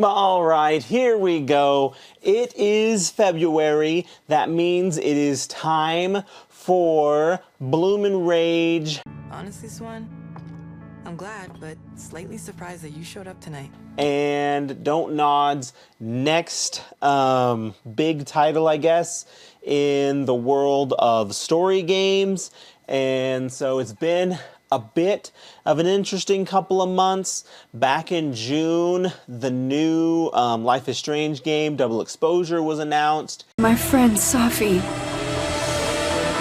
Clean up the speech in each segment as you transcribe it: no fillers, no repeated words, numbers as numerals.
All right, here we go. It is February. That means it is time for Bloomin' Rage. Honestly, Swan, I'm glad, but slightly surprised that you showed up tonight. And Dontnod's next big title, I guess, in the world of story games. And so it's been a bit of an interesting couple of months. Back in June, the new Life is Strange game, Double Exposure, was announced. My friend Safi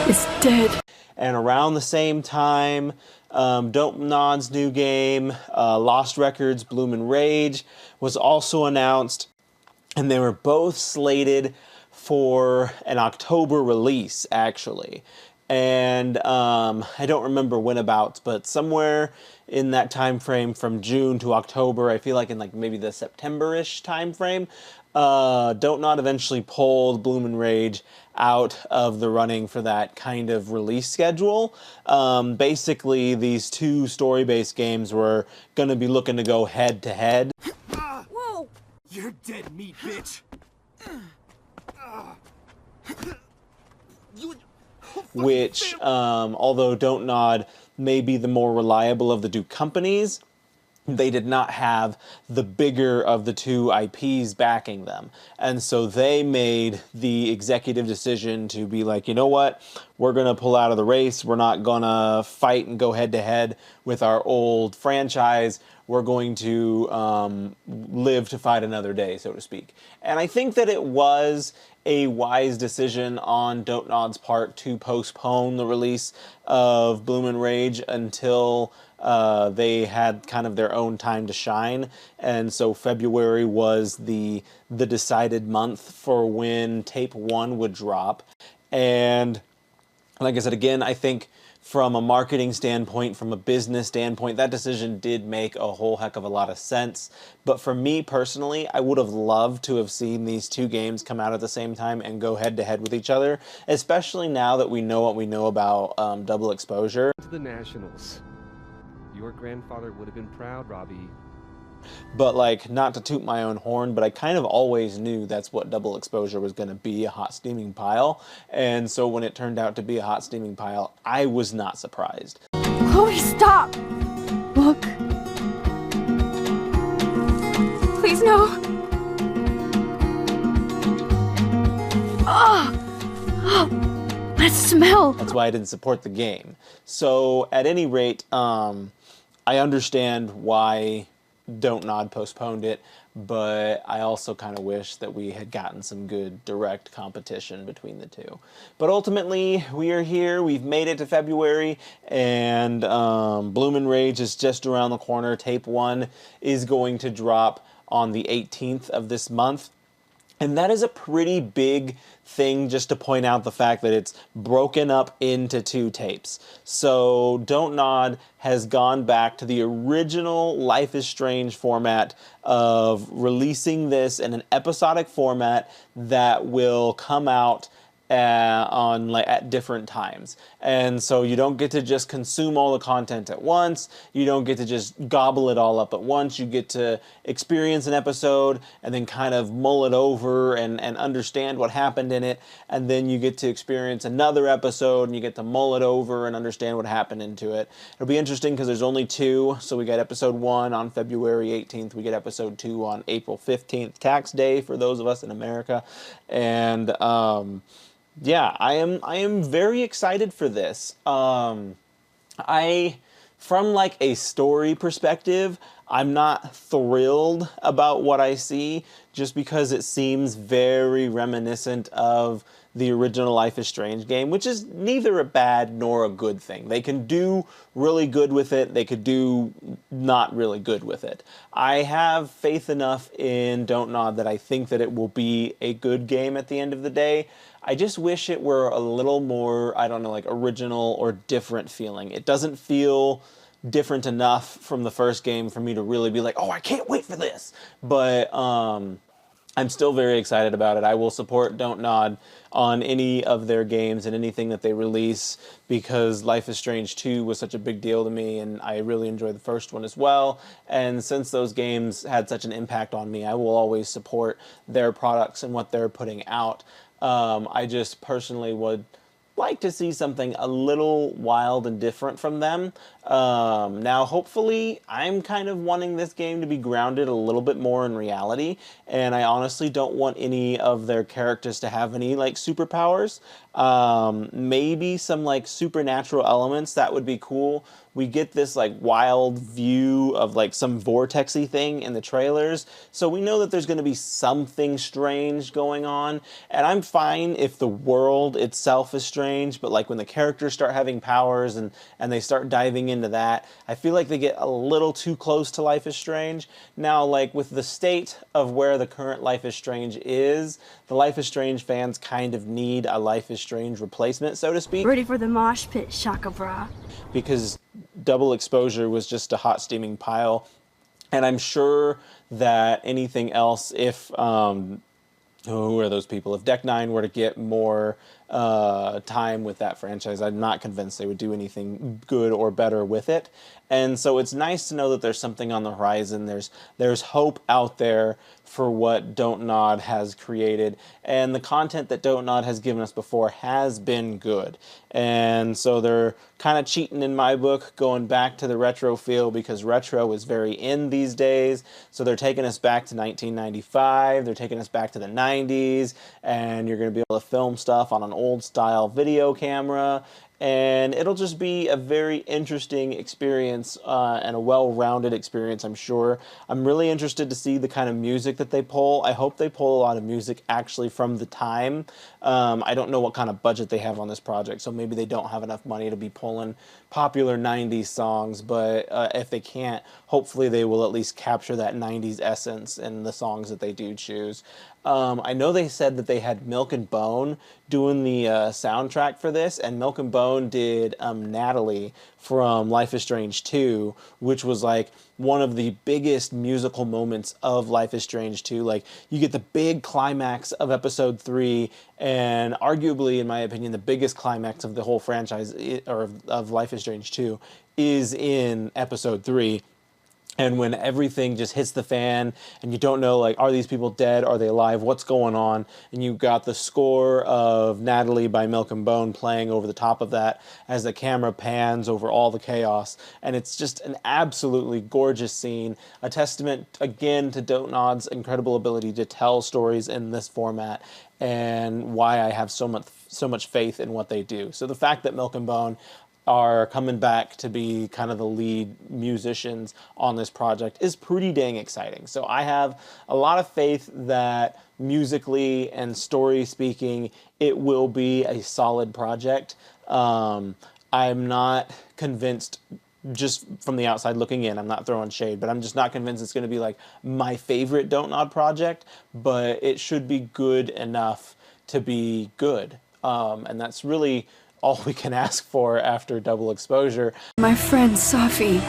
is dead. And around the same time, Dontnod's new game, Lost Records Bloomin' Rage, was also announced. And they were both slated for an October release, actually. And I don't remember when about, but somewhere in that time frame from June to October, I feel like in like maybe the September-ish time frame, Dontnod eventually pulled Bloomin' Rage out of the running for that kind of release schedule. Basically, these two story-based games were going to be looking to go head-to-head. Whoa! You're dead meat, bitch! Which, although Dontnod may be the more reliable of the two companies, they did not have the bigger of the two IPs backing them. And so they made the executive decision to be like, you know what, we're going to pull out of the race. We're not going to fight and go head-to-head with our old franchise. We're going to live to fight another day, so to speak. And I think that it was a wise decision on Dontnod's part to postpone the release of Bloomin' Rage until they had kind of their own time to shine. And so February was the decided month for when Tape 1 would drop. And like I said, again, I think from a marketing standpoint, from a business standpoint, that decision did make a whole heck of a lot of sense. But for me personally, I would have loved to have seen these two games come out at the same time and go head-to-head with each other, especially now that we know what we know about Double Exposure. To the Nationals. Your grandfather would have been proud, Robbie. But, like, not to toot my own horn, but I kind of always knew that's what Double Exposure was going to be, a hot steaming pile. And so when it turned out to be a hot steaming pile, I was not surprised. Chloe, stop! Look. Please, no. Oh, that smell. That's why I didn't support the game. So at any rate, I understand why Dontnod postponed it, but I also kind of wish that we had gotten some good direct competition between the two. But ultimately, we are here. We've made it to February, and Bloomin' Rage is just around the corner. Tape 1 is going to drop on the 18th of this month. And that is a pretty big thing, just to point out the fact that it's broken up into two tapes. So Dontnod has gone back to the original Life is Strange format of releasing this in an episodic format that will come out at different times. And so you don't get to just consume all the content at once. You don't get to just gobble it all up at once. You get to experience an episode and then kind of mull it over and understand what happened in it. And then you get to experience another episode and you get to mull it over and understand what happened into it. It'll be interesting because there's only two. So we got episode 1 on February 18th. We get episode 2 on April 15th, tax day for those of us in America. And yeah, I am very excited for this. From like a story perspective, I'm not thrilled about what I see just because it seems very reminiscent of the original Life is Strange game, which is neither a bad nor a good thing. They can do really good with it. They could do not really good with it. I have faith enough in Dontnod that I think that it will be a good game at the end of the day. I just wish it were a little more, I don't know, like original or different feeling. It doesn't feel different enough from the first game for me to really be like, oh, I can't wait for this. But I'm still very excited about it. I will support Don't Nod on any of their games and anything that they release because Life is Strange 2 was such a big deal to me, and I really enjoyed the first one as well. And since those games had such an impact on me, I will always support their products and what they're putting out. I just personally would like to see something a little wild and different from them. Now, hopefully, I'm kind of wanting this game to be grounded a little bit more in reality, and I honestly don't want any of their characters to have any, like, superpowers. Maybe some, like, supernatural elements, that would be cool. We get this, like, wild view of, like, some vortexy thing in the trailers, so we know that there's going to be something strange going on, and I'm fine if the world itself is strange, but, like, when the characters start having powers and they start diving into that, I feel like they get a little too close to Life is Strange. Now, like, with the state of where the current Life is Strange is, the Life is Strange fans kind of need a Life is Strange replacement, so to speak. Ready for the mosh pit, Shaka Bra. Because Double Exposure was just a hot steaming pile, and I'm sure that anything else, if who are those people? If Deck 9 were to get more time with that franchise, I'm not convinced they would do anything good or better with it. And so it's nice to know that there's something on the horizon. There's hope out there for what Don't Nod has created, and the content that Don't Nod has given us before has been good. And so they're kind of cheating in my book, going back to the retro feel, because retro is very in these days. So they're taking us back to 1995, they're taking us back to the 90s, and you're going to be able to film stuff on an old style video camera, and it'll just be a very interesting experience and a well-rounded experience, I'm sure. I'm really interested to see the kind of music that they pull. I hope they pull a lot of music actually from the time. I don't know what kind of budget they have on this project, so maybe they don't have enough money to be pulling popular 90s songs, but if they can't, hopefully they will at least capture that 90s essence in the songs that they do choose. I know they said that they had Milk and Bone doing the soundtrack for this, and Milk and Bone did Natalie from Life is Strange 2, which was like one of the biggest musical moments of Life is Strange 2. Like, you get the big climax of episode 3, and arguably, in my opinion, the biggest climax of the whole franchise, or of Life is Strange 2, is in episode 3. And when everything just hits the fan and you don't know, like, are these people dead? Are they alive? What's going on? And you got the score of Natalie by Milk and Bone playing over the top of that as the camera pans over all the chaos. And it's just an absolutely gorgeous scene, a testament, again, to Don't Nod's incredible ability to tell stories in this format, and why I have so much faith in what they do. So the fact that Milk and Bone are coming back to be kind of the lead musicians on this project is pretty dang exciting. So I have a lot of faith that musically and story speaking, it will be a solid project. I'm not convinced, just from the outside looking in, I'm not throwing shade, but I'm just not convinced it's going to be like my favorite Don't Nod project, but it should be good enough to be good. And that's really all we can ask for after Double Exposure. My friend Safi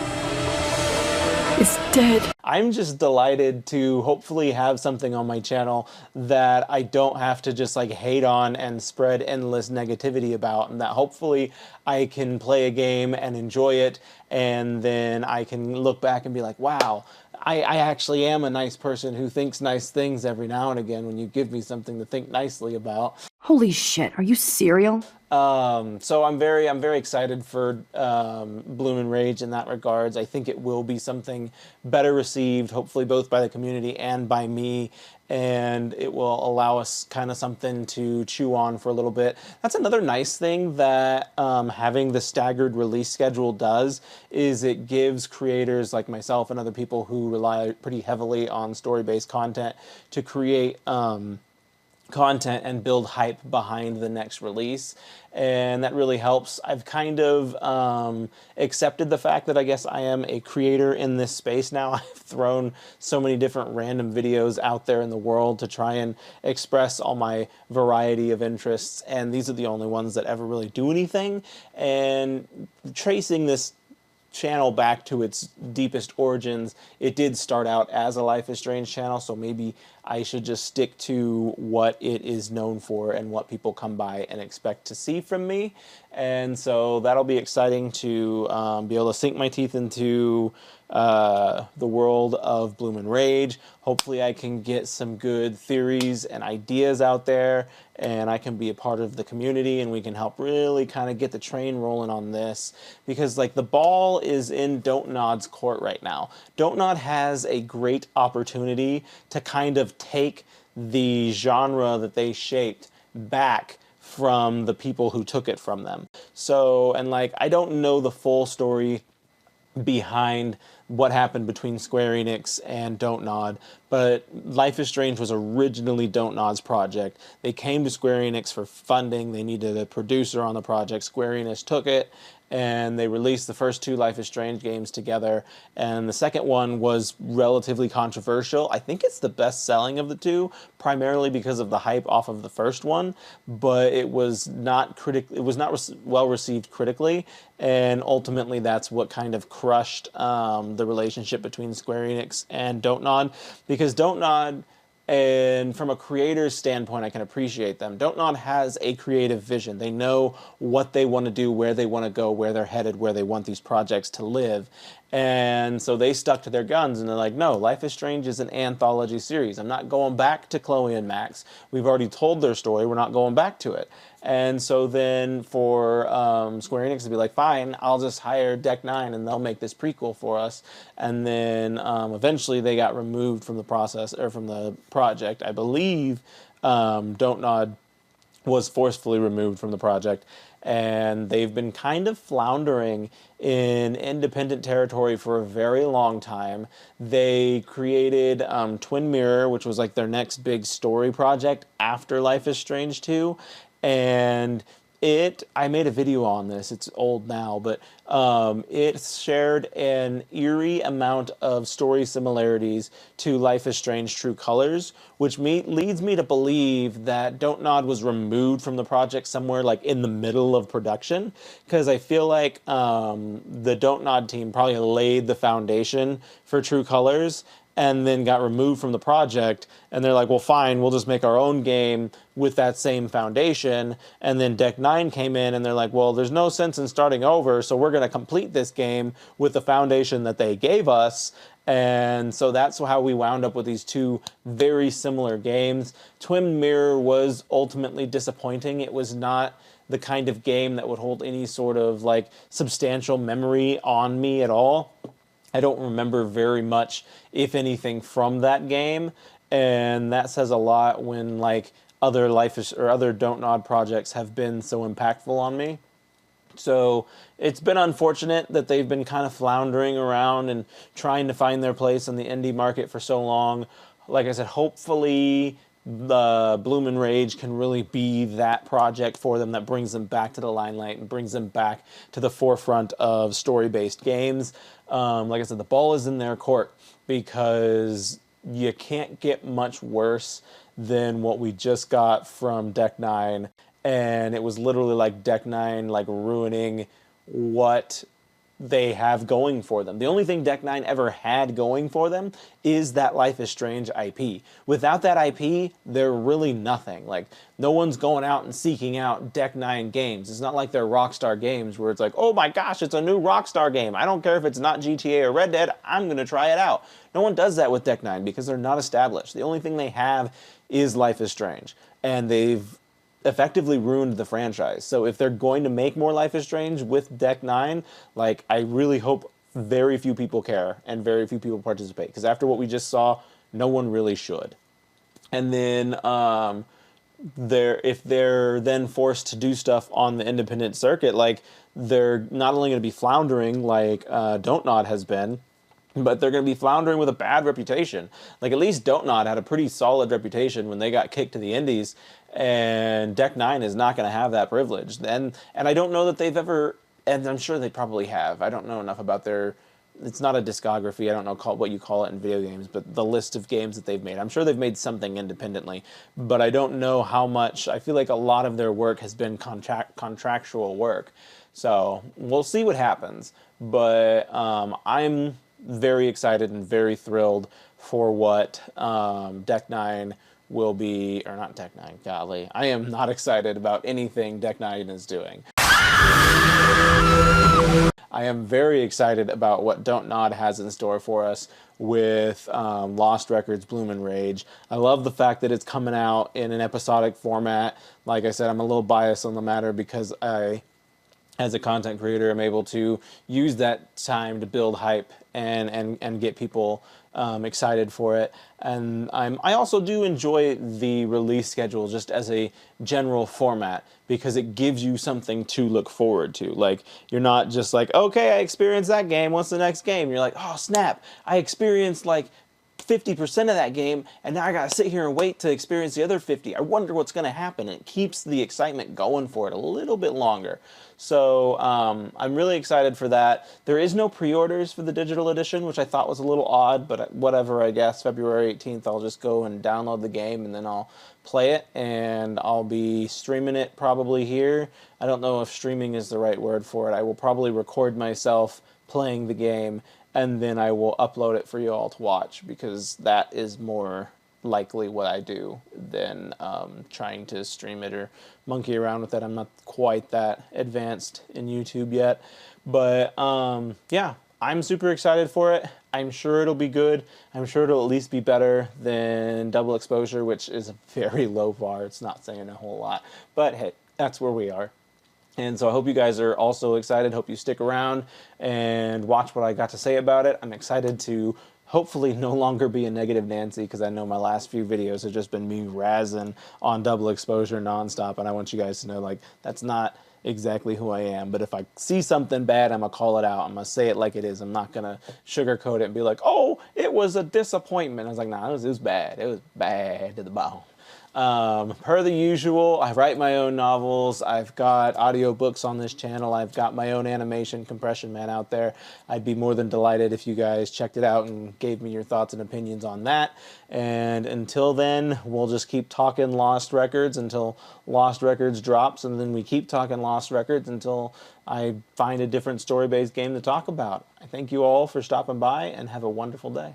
is dead. I'm just delighted to hopefully have something on my channel that I don't have to just like hate on and spread endless negativity about, and that hopefully I can play a game and enjoy it, and then I can look back and be like, wow, I actually am a nice person who thinks nice things every now and again when you give me something to think nicely about. Holy shit, are you serial? So I'm very excited for Bloom and Rage in that regards. I think it will be something better received, hopefully both by the community and by me, and it will allow us kind of something to chew on for a little bit. That's another nice thing that having the staggered release schedule does, is it gives creators like myself and other people who rely pretty heavily on story-based content to create content and build hype behind the next release, and that really helps. I've kind of accepted the fact that I guess I am a creator in this space now. I've thrown so many different random videos out there in the world to try and express all my variety of interests, and these are the only ones that ever really do anything. And tracing this channel back to its deepest origins, it did start out as a Life is Strange channel, so maybe I should just stick to what it is known for and what people come by and expect to see from me. And so that'll be exciting to be able to sink my teeth into the world of Bloom and Rage. Hopefully I can get some good theories and ideas out there, and I can be a part of the community, and we can help really kind of get the train rolling on this, because like the ball is in Dontnod's court right now. Dontnod has a great opportunity to kind of take the genre that they shaped back from the people who took it from them. So, and like, I don't know the full story behind what happened between Square Enix and Dontnod, but Life is Strange was originally Dontnod's project. They came to Square Enix for funding. They needed a producer on the project. Square Enix took it, and they released the first 2 Life is Strange games together, and the second one was relatively controversial. I think it's the best selling of the 2, primarily because of the hype off of the first one, but it was not well received critically, and ultimately that's what kind of crushed the relationship between Square Enix and Dontnod, because Dontnod, and from a creator's standpoint, I can appreciate them. Dontnod has a creative vision. They know what they want to do, where they want to go, where they're headed, where they want these projects to live. And so they stuck to their guns, and they're like, no, Life is Strange is an anthology series. I'm not going back to Chloe and Max. We've already told their story. We're not going back to it. And so then for Square Enix to be like, fine, I'll just hire Deck 9 and they'll make this prequel for us. And then eventually they got removed from the process, or from the project. I believe Dontnod was forcefully removed from the project, and they've been kind of floundering in independent territory for a very long time. They created Twin Mirror, which was like their next big story project after Life is Strange 2, and I made a video on this, it's old now, but it shared an eerie amount of story similarities to Life is Strange True Colors, which leads me to believe that Dontnod was removed from the project somewhere like in the middle of production, because I feel like the Dontnod team probably laid the foundation for True Colors and then got removed from the project, and they're like, well, fine, we'll just make our own game with that same foundation. And then Deck 9 came in, and they're like, well, there's no sense in starting over, so we're going to complete this game with the foundation that they gave us. And so that's how we wound up with these 2 very similar games. Twin Mirror was ultimately disappointing. It was not the kind of game that would hold any sort of like substantial memory on me at all. I don't remember very much, if anything, from that game, and that says a lot when like other other Dontnod projects have been so impactful on me. So it's been unfortunate that they've been kind of floundering around and trying to find their place in the indie market for so long. Like I said, hopefully the Bloom and Rage can really be that project for them that brings them back to the limelight and brings them back to the forefront of story-based games. Like I said, the ball is in their court, because you can't get much worse than what we just got from Deck 9, and it was literally like Deck 9 like ruining what they have going for them. The only thing Deck 9 ever had going for them is that Life is Strange IP. Without that IP, they're really nothing. Like, no one's going out and seeking out Deck 9 games. It's not like they're Rockstar games where it's like, oh my gosh, it's a new Rockstar game. I don't care if it's not GTA or Red Dead, I'm going to try it out. No one does that with Deck 9 because they're not established. The only thing they have is Life is Strange. And they've effectively ruined the franchise. So if they're going to make more Life is Strange with Deck 9, like, I really hope very few people care and very few people participate, because after what we just saw, no one really should. And then if they're then forced to do stuff on the independent circuit, like, they're not only going to be floundering like Dontnod has been, but they're going to be floundering with a bad reputation. Like, at least Dontnod had a pretty solid reputation when they got kicked to the indies, and Deck 9 is not going to have that privilege. And I don't know that they've ever, and I'm sure they probably have, I don't know enough about their it's not a discography, I don't know what you call it in video games, but the list of games that they've made. I'm sure they've made something independently, but I don't know how much. I feel like a lot of their work has been contractual work. So we'll see what happens. But I'm very excited and very thrilled for what Deck 9 will be, or not Deck 9, golly. I am not excited about anything Deck 9 is doing. I am very excited about what Dontnod has in store for us with Lost Records Bloom and Rage. I love the fact that it's coming out in an episodic format. Like I said, I'm a little biased on the matter because I, as a content creator, am able to use that time to build hype and get people excited for it. And I also do enjoy the release schedule just as a general format because it gives you something to look forward to. Like, you're not just like, okay, I experienced that game, what's the next game? You're like, oh snap, I experienced like 50% of that game, and now I gotta sit here and wait to experience the other 50. I wonder what's gonna happen. It keeps the excitement going for it a little bit longer. So I'm really excited for that. There is no pre-orders for the digital edition, which I thought was a little odd, but whatever, I guess. February 18th, I'll just go and download the game, and then I'll play it, and I'll be streaming it probably here. I don't know if streaming is the right word for it. I will probably record myself playing the game, and then I will upload it for you all to watch, because that is more likely what I do than trying to stream it or monkey around with it. I'm not quite that advanced in YouTube yet. But yeah, I'm super excited for it. I'm sure it'll be good. I'm sure it'll at least be better than Double Exposure, which is a very low bar. It's not saying a whole lot. But hey, that's where we are. And so I hope you guys are also excited. Hope you stick around and watch what I got to say about it. I'm excited to hopefully no longer be a negative Nancy, because I know my last few videos have just been me razzing on Double Exposure nonstop, and I want you guys to know, like, that's not exactly who I am. But if I see something bad, I'm gonna call it out. I'm gonna say it like it is. I'm not gonna sugarcoat it and be like, oh, it was a disappointment. I was like, nah, it was bad. It was bad to the bone. Per the usual, I write my own novels. I've got audiobooks on this channel. I've got my own animation compression man out there. I'd be more than delighted if you guys checked it out and gave me your thoughts and opinions on that. And until then, we'll just keep talking Lost Records until Lost Records drops, and then we keep talking Lost Records until I find a different story-based game to talk about. I thank you all for stopping by, and have a wonderful day.